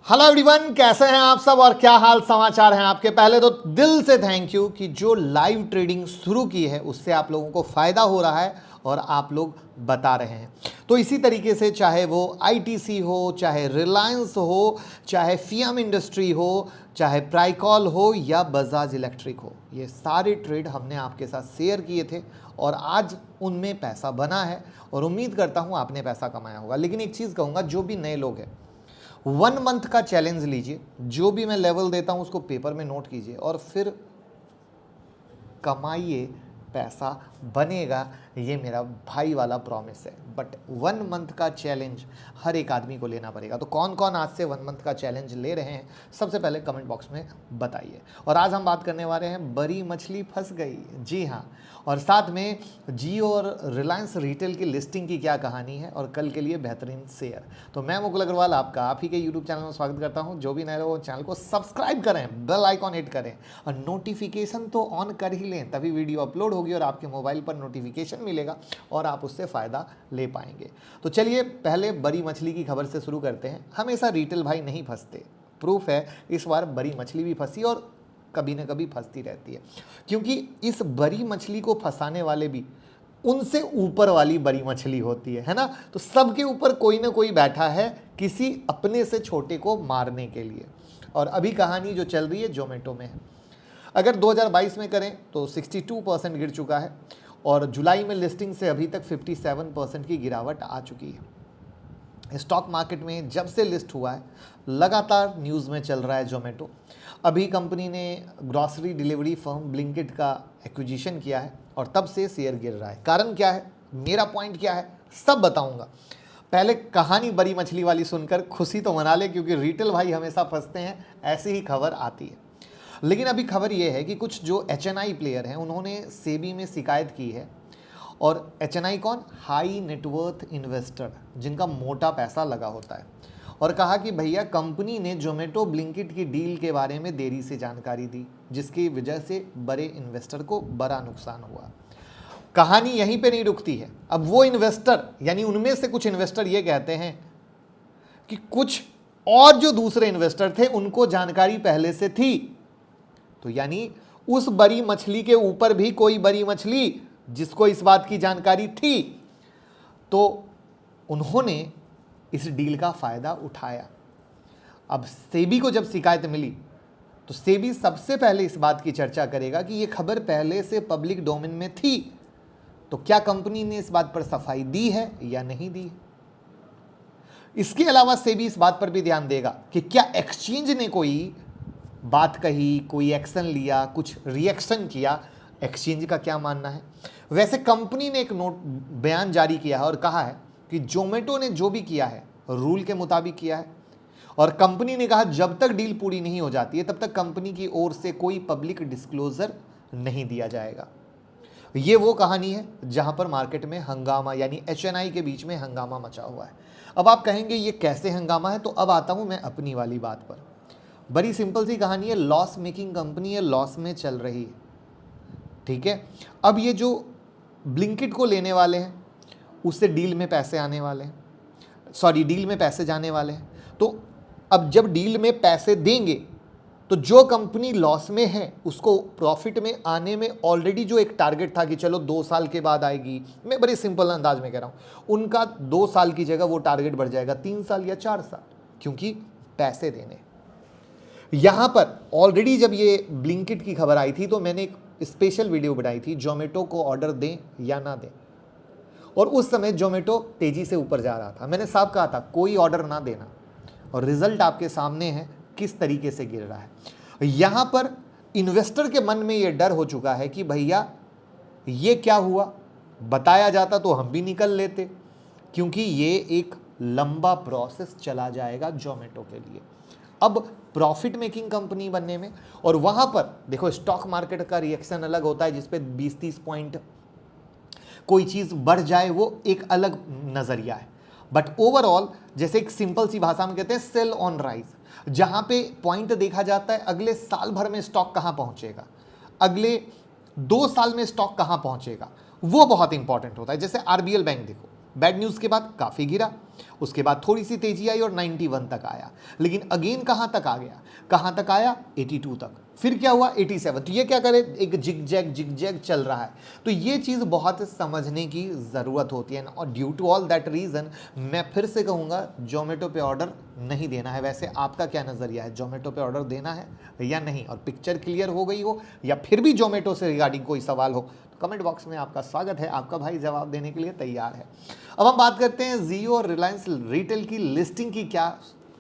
Hello everyone, कैसे हैं आप सब और क्या हाल समाचार हैं आपके। पहले तो दिल से थैंक यू कि जो लाइव ट्रेडिंग शुरू की है उससे आप लोगों को फ़ायदा हो रहा है और आप लोग बता रहे हैं। तो इसी तरीके से चाहे वो आईटीसी हो, चाहे रिलायंस हो, चाहे फियम इंडस्ट्री हो, चाहे प्राइकॉल हो या बजाज इलेक्ट्रिक हो, ये सारे ट्रेड हमने आपके साथ शेयर किए थे और आज उनमें पैसा बना है और उम्मीद करता हूँ आपने पैसा कमाया होगा। लेकिन एक चीज़ कहूँगा, जो भी नए लोग हैं 1 मंथ का चैलेंज लीजिए, जो भी मैं लेवल देता हूं उसको पेपर में नोट कीजिए और फिर कमाइए, पैसा बनेगा, ये मेरा भाई वाला प्रॉमिस है। बट 1 मंथ का चैलेंज हर एक आदमी को लेना पड़ेगा। तो कौन कौन आज से 1 मंथ का चैलेंज ले रहे हैं, सबसे पहले कमेंट बॉक्स में बताइए। और आज हम बात करने वाले हैं बड़ी मछली फंस गई, जी हाँ, और साथ में जियो और रिलायंस रिटेल की लिस्टिंग की क्या कहानी है और कल के लिए बेहतरीन शेयर। तो मैं मुकुल अग्रवाल आपका आप ही के यूट्यूब चैनल में स्वागत करता हूं। जो भी नए लोग चैनल को सब्सक्राइब करें, बेल आइकॉन हिट करें और नोटिफिकेशन तो ऑन कर ही लें, तभी वीडियो अपलोड होगी और आपके मोबाइल पर नोटिफिकेशन मिलेगा और आप उससे फ़ायदा ले पाएंगे। तो चलिए पहले बड़ी मछली की खबर से शुरू करते हैं। हमेशा रिटेल भाई नहीं फंसते, प्रूफ है इस बार बड़ी मछली भी फंसी और कभी ना कभी फंसती रहती है, क्योंकि इस बड़ी मछली को फंसाने वाले भी उनसे ऊपर वाली बड़ी मछली होती है ना। तो सबके ऊपर कोई ना कोई बैठा है किसी अपने से छोटे को मारने के लिए। और अभी कहानी जो चल रही है जोमेटो में है। अगर 2022 में करें तो 62% गिर चुका है और जुलाई में लिस्टिंग से अभी तक 57% की गिरावट आ चुकी है। स्टॉक मार्केट में जब से लिस्ट हुआ है लगातार न्यूज़ में चल रहा है जोमेटो। अभी कंपनी ने ग्रॉसरी डिलीवरी फर्म ब्लिंकिट का एक्विजिशन किया है और तब से शेयर गिर रहा है। कारण क्या है, मेरा पॉइंट क्या है, सब बताऊंगा। पहले कहानी बड़ी मछली वाली सुनकर खुशी तो मना ले, क्योंकि रिटेल भाई हमेशा फंसते हैं, ऐसी ही खबर आती है। लेकिन अभी खबर यह है कि कुछ जो एचएनआई प्लेयर हैं उन्होंने सेबी में शिकायत की है। और एचएनआई कौन, हाई नेटवर्थ इन्वेस्टर, जिनका मोटा पैसा लगा होता है। और कहा कि भैया कंपनी ने जोमेटो ब्लिंकिट की डील के बारे में देरी से जानकारी दी, जिसकी वजह से बड़े इन्वेस्टर को बड़ा नुकसान हुआ। कहानी यहीं पे नहीं रुकती है। अब वो इन्वेस्टर यानी उनमें से कुछ इन्वेस्टर ये कहते हैं कि कुछ और जो दूसरे इन्वेस्टर थे उनको जानकारी पहले से थी। तो यानी उस बड़ी मछली के ऊपर भी कोई बड़ी मछली जिसको इस बात की जानकारी थी, तो उन्होंने इस डील का फायदा उठाया। अब सेबी को जब शिकायत मिली तो सेबी सबसे पहले इस बात की चर्चा करेगा कि यह खबर पहले से पब्लिक डोमेन में थी, तो क्या कंपनी ने इस बात पर सफाई दी है या नहीं दी है। इसके अलावा सेबी इस बात पर भी ध्यान देगा कि क्या एक्सचेंज ने कोई बात कही, कोई एक्शन लिया, कुछ रिएक्शन किया, एक्सचेंज का क्या मानना है। वैसे कंपनी ने एक बयान जारी किया है और कहा है कि जोमेटो ने जो भी किया है रूल के मुताबिक किया है। और कंपनी ने कहा जब तक डील पूरी नहीं हो जाती है तब तक कंपनी की ओर से कोई पब्लिक डिस्क्लोजर नहीं दिया जाएगा। ये वो कहानी है जहां पर मार्केट में हंगामा यानी एचएनआई के बीच में हंगामा मचा हुआ है। अब आप कहेंगे ये कैसे हंगामा है, तो अब आता हूं मैं अपनी वाली बात पर। बड़ी सिंपल सी कहानी है, लॉस मेकिंग कंपनी है, लॉस में चल रही है, ठीक है। अब ये जो ब्लिंकिट को लेने वाले हैं उससे डील में पैसे आने वाले हैं, सॉरी डील में पैसे जाने वाले हैं। तो अब जब डील में पैसे देंगे तो जो कंपनी लॉस में है उसको प्रॉफिट में आने में ऑलरेडी जो एक टारगेट था कि चलो 2 साल के बाद आएगी, मैं बड़े सिंपल अंदाज में कह रहा हूँ, उनका 2 साल की जगह वो टारगेट बढ़ जाएगा 3 साल या 4 साल, क्योंकि पैसे देने। यहाँ पर ऑलरेडी जब ये ब्लिंकिट की खबर आई थी तो मैंने एक स्पेशल वीडियो बनाई थी, जोमेटो को ऑर्डर दें या ना दें। और उस समय जोमेटो तेजी से ऊपर जा रहा था, मैंने साफ कहा था कोई ऑर्डर ना देना, और रिजल्ट आपके सामने है किस तरीके से गिर रहा है। यहां पर इन्वेस्टर के मन में यह डर हो चुका है कि भैया ये क्या हुआ, बताया जाता तो हम भी निकल लेते, क्योंकि ये एक लंबा प्रोसेस चला जाएगा जोमेटो के लिए अब प्रॉफिट मेकिंग कंपनी बनने में। और वहां पर देखो स्टॉक मार्केट का रिएक्शन अलग होता है, जिसपे 20-30 पॉइंट कोई चीज बढ़ जाए वो एक अलग नजरिया है। बट ओवरऑल जैसे एक सिंपल सी भाषा में कहते हैं सेल ऑन राइज, जहां पे पॉइंट देखा जाता है अगले साल भर में स्टॉक कहां पहुंचेगा, अगले 2 साल में स्टॉक कहां पहुंचेगा, वो बहुत इंपॉर्टेंट होता है। जैसे आरबीएल बैंक देखो, बैड न्यूज के बाद काफी गिरा, उसके बाद थोड़ी सी तेजी आई और 91 तक आया, लेकिन अगेन कहाँ तक आ गया, कहाँ तक आया, 82 तक, फिर क्या हुआ 87। तो ये क्या करे, एक जिग-जैग चल रहा है। तो ये चीज़ बहुत समझने की ज़रूरत होती है और due to all that reason मैं फिर से कहूँगा जोमेटो पे ऑर्डर नहीं देना है। वैसे आपका क्या नज़रिया है, जोमेटो पे ऑर्डर देना है या नहीं? और पिक्चर क्लियर हो गई हो या फिर भी जोमेटो से रिगार्डिंग कोई सवाल हो तो कमेंट बॉक्स में आपका स्वागत है, आपका भाई जवाब देने के लिए तैयार है। अब हम बात करते हैं जियो और रिलायंस रिटेल की लिस्टिंग की क्या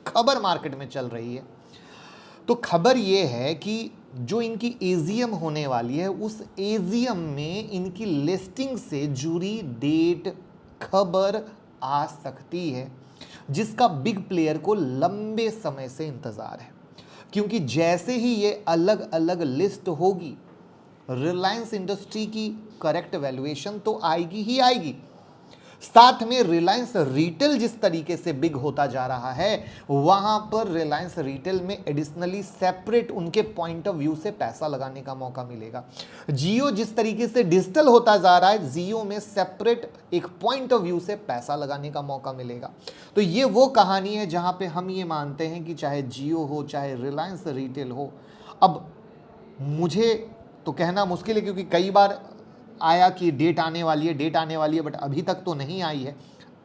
खबर मार्केट में चल रही है। तो खबर ये है कि जो इनकी एजीएम होने वाली है उस एजीएम में इनकी लिस्टिंग से जुड़ी डेट खबर आ सकती है, जिसका बिग प्लेयर को लंबे समय से इंतजार है, क्योंकि जैसे ही ये अलग अलग लिस्ट होगी रिलायंस इंडस्ट्री की करेक्ट वैल्यूएशन तो आएगी ही आएगी, साथ में रिलायंस रिटेल जिस तरीके से बिग होता जा रहा है वहां पर रिलायंस रिटेल में एडिशनली सेपरेट उनके पॉइंट ऑफ व्यू से पैसा लगाने का मौका मिलेगा। जियो जिस तरीके से डिजिटल होता जा रहा है, जियो में सेपरेट एक पॉइंट ऑफ व्यू से पैसा लगाने का मौका मिलेगा। तो ये वो कहानी है जहां पे हम ये मानते हैं कि चाहे जियो हो चाहे रिलायंस रिटेल हो, अब मुझे तो कहना मुश्किल है क्योंकि कई बार आया कि डेट आने वाली है, बट अभी तक तो नहीं आई है।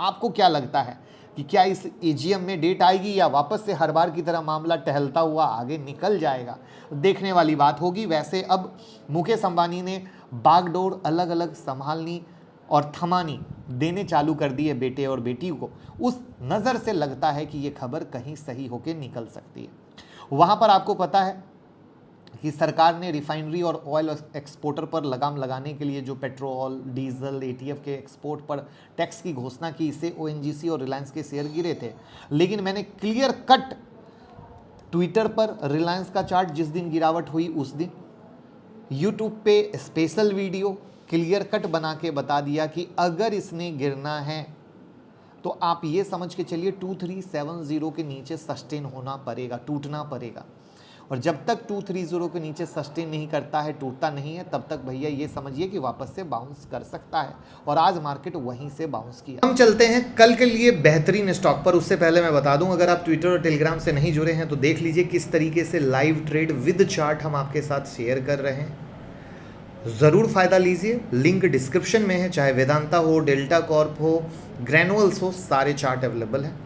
आपको क्या लगता है कि क्या इस एजीएम में डेट आएगी या वापस से हर बार की तरह मामला टहलता हुआ आगे निकल जाएगा? देखने वाली बात होगी। वैसे अब मुकेश अंबानी ने बागडोर अलग अलग संभालनी और थमानी देने चालू कर दी है बेटे और बेटी को। उस नज़र से लगता है कि ये खबर कहीं सही होकर निकल सकती है। वहाँ पर आपको पता है कि सरकार ने रिफाइनरी और ऑयल एक्सपोर्टर पर लगाम लगाने के लिए जो पेट्रोल, डीजल, एटीएफ के एक्सपोर्ट पर टैक्स की घोषणा की, इससे ओएनजीसी और रिलायंस के शेयर गिरे थे। लेकिन मैंने क्लियर कट ट्विटर पर रिलायंस का चार्ट जिस दिन गिरावट हुई उस दिन, यूट्यूब पे स्पेशल वीडियो क्लियर कट बना के बता दिया कि अगर इसने गिरना है तो आप ये समझ के चलिए 2370 के नीचे सस्टेन होना पड़ेगा, टूटना पड़ेगा। और जब तक 230 के नीचे सस्टेन नहीं करता है, टूटता नहीं है, तब तक भैया ये समझिए कि वापस से बाउंस कर सकता है। और आज मार्केट वहीं से बाउंस किया। हम चलते हैं कल के लिए बेहतरीन स्टॉक पर। उससे पहले मैं बता दूं, अगर आप ट्विटर और टेलीग्राम से नहीं जुड़े हैं तो देख लीजिए किस तरीके से लाइव ट्रेड विद चार्ट हम आपके साथ शेयर कर रहे हैं। ज़रूर फ़ायदा लीजिए, लिंक डिस्क्रिप्शन में है। चाहे वेदांता हो, डेल्टा कॉर्प हो, ग्रैनुअल्स हो, सारे चार्ट अवेलेबल हैं।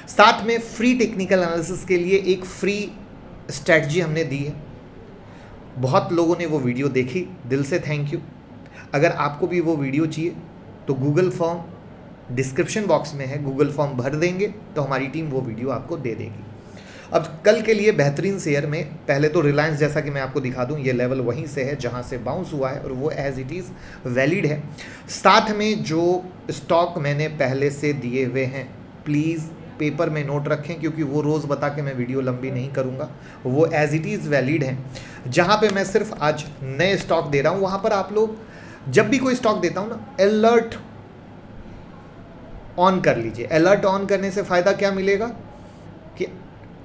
साथ में फ्री टेक्निकल एनालिसिस के लिए एक फ्री स्ट्रैटेजी हमने दी है। बहुत लोगों ने वो वीडियो देखी, दिल से थैंक यू। अगर आपको भी वो वीडियो चाहिए तो गूगल फॉर्म डिस्क्रिप्शन बॉक्स में है, गूगल फॉर्म भर देंगे तो हमारी टीम वो वीडियो आपको दे देगी। अब कल के लिए बेहतरीन शेयर में पहले तो रिलायंस, जैसा कि मैं आपको दिखा दूं, ये लेवल वहीं से है जहां से बाउंस हुआ है और वो एज इट इज़ वैलिड है। साथ में जो स्टॉक मैंने पहले से दिए हुए हैं, प्लीज़ पेपर में नोट रखें, क्योंकि वो रोज़ बता के मैं वीडियो लंबी नहीं करूंगा, वो एज इट इज़ वैलिड हैं। जहां पे मैं सिर्फ आज नए स्टॉक दे रहा हूं, वहां पर आप लोग जब भी कोई स्टॉक देता हूं ना, अलर्ट ऑन कर लीजिए। अलर्ट ऑन करने से फ़ायदा क्या मिलेगा कि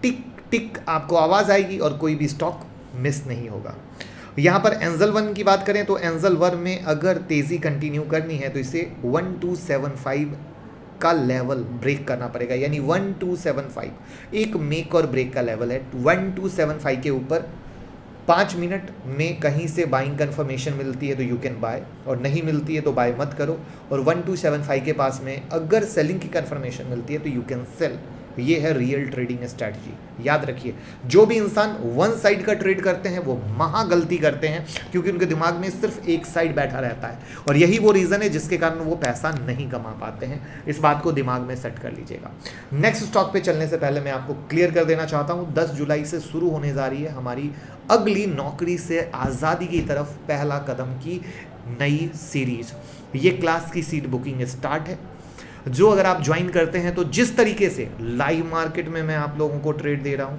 टिक टिक आपको आवाज़ आएगी और कोई भी स्टॉक मिस नहीं होगा। यहाँ पर एंजल वन की बात करें तो एंजल वन में अगर तेज़ी कंटिन्यू करनी है तो इसे 1275 का लेवल ब्रेक करना पड़ेगा, यानी 1275 एक मेक और ब्रेक का लेवल है। 1275 के ऊपर 5 मिनट में कहीं से बाइंग कंफर्मेशन मिलती है तो यू कैन बाय, और नहीं मिलती है तो बाय मत करो। और 1275 के पास में अगर सेलिंग की कंफर्मेशन मिलती है तो यू कैन सेल। ये है रियल ट्रेडिंग स्ट्रैटेजी। याद रखिए, जो भी इंसान वन साइड का ट्रेड करते हैं वो महा गलती करते हैं, क्योंकि उनके दिमाग में सिर्फ एक साइड बैठा रहता है और यही वो रीज़न है जिसके कारण वो पैसा नहीं कमा पाते हैं। इस बात को दिमाग में सेट कर लीजिएगा। नेक्स्ट स्टॉक पे चलने से पहले मैं आपको क्लियर कर देना चाहता हूँ, 10 जुलाई से शुरू होने जा रही है हमारी अगली नौकरी से आज़ादी की तरफ पहला कदम की नई सीरीज। ये क्लास की सीट बुकिंग स्टार्ट है, जो अगर आप ज्वाइन करते हैं तो जिस तरीके से लाइव मार्केट में मैं आप लोगों को ट्रेड दे रहा हूं,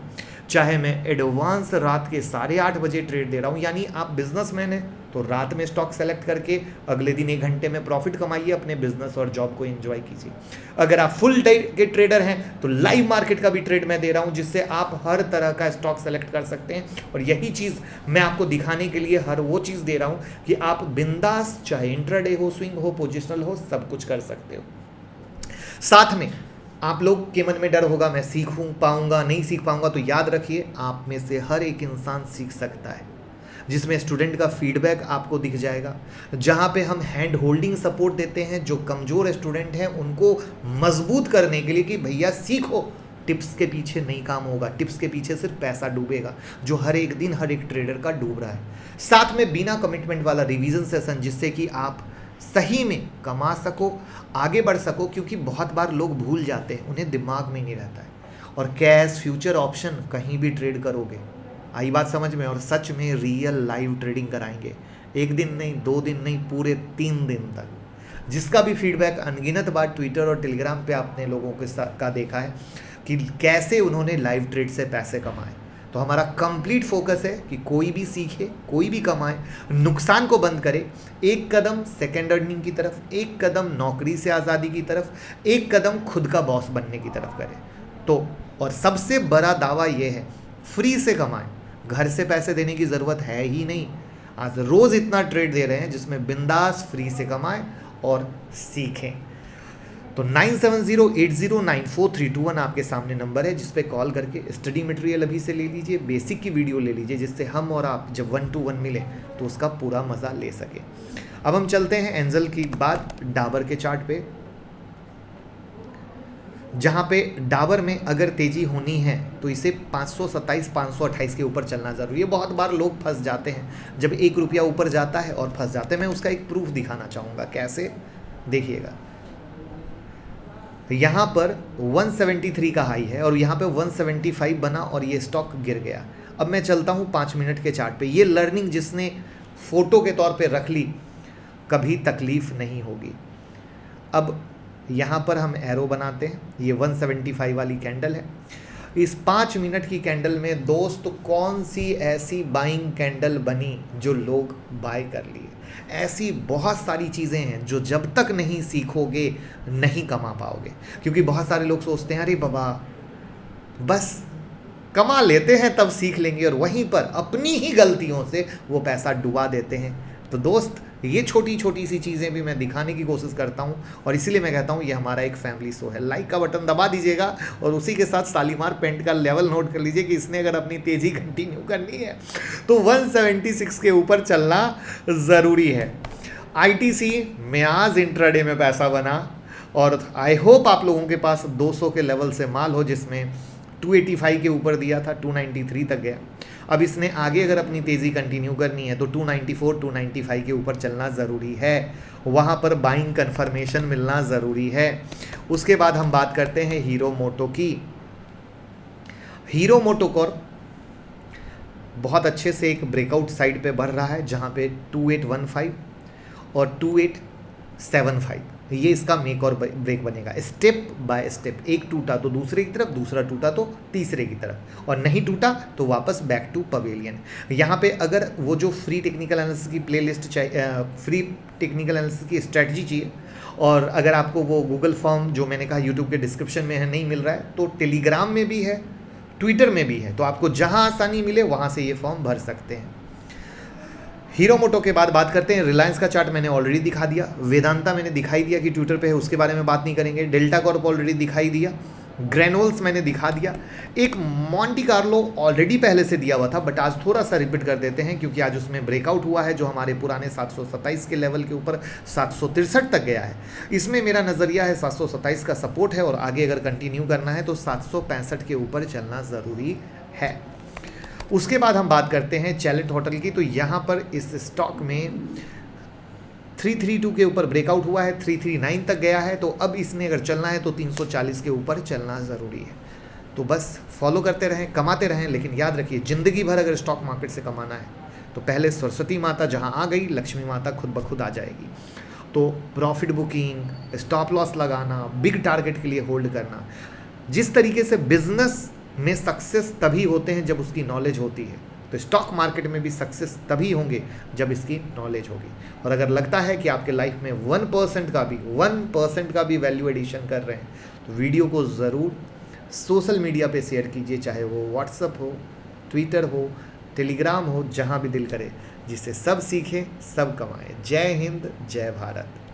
चाहे मैं एडवांस रात के 8:30 बजे ट्रेड दे रहा हूं, यानी आप बिजनेसमैन हैं तो रात में स्टॉक सेलेक्ट करके अगले दिन 1 घंटे में प्रॉफिट कमाइए, अपने बिजनेस और जॉब को एंजॉय कीजिए। अगर आप फुल डे के ट्रेडर हैं तो लाइव मार्केट का भी ट्रेड मैं दे रहा हूं, जिससे आप हर तरह का स्टॉक सेलेक्ट कर सकते हैं। और यही चीज़ मैं आपको दिखाने के लिए हर वो चीज़ दे रहा हूं कि आप बिंदास, चाहे इंट्राडे हो, स्विंग हो, पोजिशनल हो, सब कुछ कर सकते हो। साथ में आप लोग के मन में डर होगा मैं सीखूं पाऊंगा नहीं सीख पाऊंगा, तो याद रखिए आप में से हर एक इंसान सीख सकता है, जिसमें स्टूडेंट का फीडबैक आपको दिख जाएगा, जहाँ पे हम हैंड होल्डिंग सपोर्ट देते हैं जो कमज़ोर स्टूडेंट हैं उनको मजबूत करने के लिए कि भैया सीखो। टिप्स के पीछे नहीं काम होगा, टिप्स के पीछे सिर्फ पैसा डूबेगा, जो हर एक दिन हर एक ट्रेडर का डूब रहा है। साथ में बिना कमिटमेंट वाला रिवीजन सेशन, जिससे कि आप सही में कमा सको, आगे बढ़ सको, क्योंकि बहुत बार लोग भूल जाते हैं, उन्हें दिमाग में नहीं रहता है। और कैश फ्यूचर ऑप्शन कहीं भी ट्रेड करोगे, आई बात समझ में, और सच में रियल लाइव ट्रेडिंग कराएंगे, एक दिन नहीं, 2 दिन नहीं, पूरे 3 दिन तक। जिसका भी फीडबैक अनगिनत बार ट्विटर और टेलीग्राम पे आपने लोगों के साथ का देखा है कि कैसे उन्होंने लाइव ट्रेड से पैसे कमाए। तो हमारा कंप्लीट फोकस है कि कोई भी सीखे, कोई भी कमाए, नुकसान को बंद करे, एक कदम सेकेंड अर्निंग की तरफ, एक कदम नौकरी से आज़ादी की तरफ, एक कदम खुद का बॉस बनने की तरफ करे। तो और सबसे बड़ा दावा ये है, फ्री से कमाएं, घर से पैसे देने की ज़रूरत है ही नहीं। आज रोज़ इतना ट्रेड दे रहे हैं जिसमें बिंदास फ्री से कमाएं और सीखें। तो 9708094321 आपके सामने नंबर है, जिस पे कॉल करके स्टडी मटेरियल अभी से ले लीजिए, बेसिक की वीडियो ले लीजिए, जिससे हम और आप जब 1 to 1 मिले तो उसका पूरा मज़ा ले सके। अब हम चलते हैं एंजल की बात डाबर के चार्ट पे, जहाँ पे डाबर में अगर तेज़ी होनी है तो इसे 527 528 के ऊपर चलना ज़रूरी है। बहुत बार लोग फंस जाते हैं, जब 1 रुपया ऊपर जाता है और फंस जाते हैं। मैं उसका एक प्रूफ दिखाना चाहूँगा, कैसे, देखिएगा। यहाँ पर 173 का हाई है और यहाँ पे 175 बना और ये स्टॉक गिर गया। अब मैं चलता हूँ 5 मिनट के चार्ट पे। ये लर्निंग जिसने फ़ोटो के तौर पे रख ली, कभी तकलीफ़ नहीं होगी। अब यहाँ पर हम एरो बनाते हैं, ये 175 वाली कैंडल है। इस 5 मिनट की कैंडल में दोस्त कौन सी ऐसी बाइंग कैंडल बनी जो लोग बाय कर लिए? ऐसी बहुत सारी चीज़ें हैं जो जब तक नहीं सीखोगे नहीं कमा पाओगे। क्योंकि बहुत सारे लोग सोचते हैं अरे बाबा बस कमा लेते हैं तब सीख लेंगे, और वहीं पर अपनी ही गलतियों से वो पैसा डुबा देते हैं। तो दोस्त ये छोटी छोटी सी चीज़ें भी मैं दिखाने की कोशिश करता हूँ, और इसीलिए मैं कहता हूँ ये हमारा एक फैमिली शो है। लाइक का बटन दबा दीजिएगा और उसी के साथ शालीमार पेंट का लेवल नोट कर लीजिए कि इसने अगर अपनी तेज़ी कंटिन्यू करनी है तो 176 के ऊपर चलना ज़रूरी है। ITC में आज इंट्राडे में पैसा बना, और आई होप आप लोगों के पास 200 के लेवल से माल हो, जिसमें 285 के ऊपर दिया था, 293 तक गया। अब इसने आगे अगर अपनी तेज़ी कंटिन्यू करनी है तो 294 295 के ऊपर चलना ज़रूरी है, वहाँ पर बाइंग कन्फर्मेशन मिलना ज़रूरी है। उसके बाद हम बात करते हैं हीरो मोटो की। हीरो मोटोकॉर्प बहुत अच्छे से एक ब्रेकआउट साइड पे बढ़ रहा है, जहाँ पे 2815 और 2875 ये इसका मेक और ब्रेक बनेगा, स्टेप बाय स्टेप। एक टूटा तो दूसरे की तरफ, दूसरा टूटा तो तीसरे की तरफ, और नहीं टूटा तो वापस बैक टू पवेलियन। यहाँ पे अगर वो जो फ्री टेक्निकल एनालिसिस की प्लेलिस्ट चाहिए, फ्री टेक्निकल एनालिसिस की स्ट्रैटेजी चाहिए, और अगर आपको वो गूगल फॉर्म जो मैंने कहा यूट्यूब के डिस्क्रिप्शन में है नहीं मिल रहा है, तो टेलीग्राम में भी है, ट्विटर में भी है, तो आपको जहाँ आसानी मिले वहाँ से ये फॉर्म भर सकते हैं। हीरो मोटो के बाद बात करते हैं रिलायंस का चार्ट मैंने ऑलरेडी दिखा दिया, वेदांता मैंने दिखाई दिया कि ट्विटर पे है, उसके बारे में बात नहीं करेंगे। डेल्टा कॉर्प ऑलरेडी दिखाई दिया, ग्रेनोल्स मैंने दिखा दिया, एक मॉन्टी कार्लो ऑलरेडी पहले से दिया हुआ था, बट आज थोड़ा सा रिपीट कर देते हैं क्योंकि आज उसमें ब्रेकआउट हुआ है जो हमारे पुराने 727 के लेवल के ऊपर 763 तक गया है। इसमें मेरा नज़रिया है 727 का सपोर्ट है, और आगे अगर कंटिन्यू करना है तो 765 के ऊपर चलना ज़रूरी है। उसके बाद हम बात करते हैं चैलेंट होटल की। तो यहाँ पर इस स्टॉक में 332 के ऊपर ब्रेकआउट हुआ है, 339 तक गया है, तो अब इसने अगर चलना है तो 340 के ऊपर चलना ज़रूरी है। तो बस फॉलो करते रहें, कमाते रहें, लेकिन याद रखिए ज़िंदगी भर अगर स्टॉक मार्केट से कमाना है तो पहले सरस्वती माता जहाँ आ गई, लक्ष्मी माता खुद ब खुद आ जाएगी। तो प्रॉफिट बुकिंग, स्टॉप लॉस लगाना, बिग टारगेट के लिए होल्ड करना, जिस तरीके से बिजनेस में सक्सेस तभी होते हैं जब उसकी नॉलेज होती है, तो स्टॉक मार्केट में भी सक्सेस तभी होंगे जब इसकी नॉलेज होगी। और अगर लगता है कि आपके लाइफ में 1% का भी वैल्यू एडिशन कर रहे हैं तो वीडियो को ज़रूर सोशल मीडिया पे शेयर कीजिए, चाहे वो व्हाट्सएप हो, ट्विटर हो, टेलीग्राम हो, जहाँ भी दिल करे, जिससे सब सीखें, सब कमाएं। जय हिंद, जय भारत।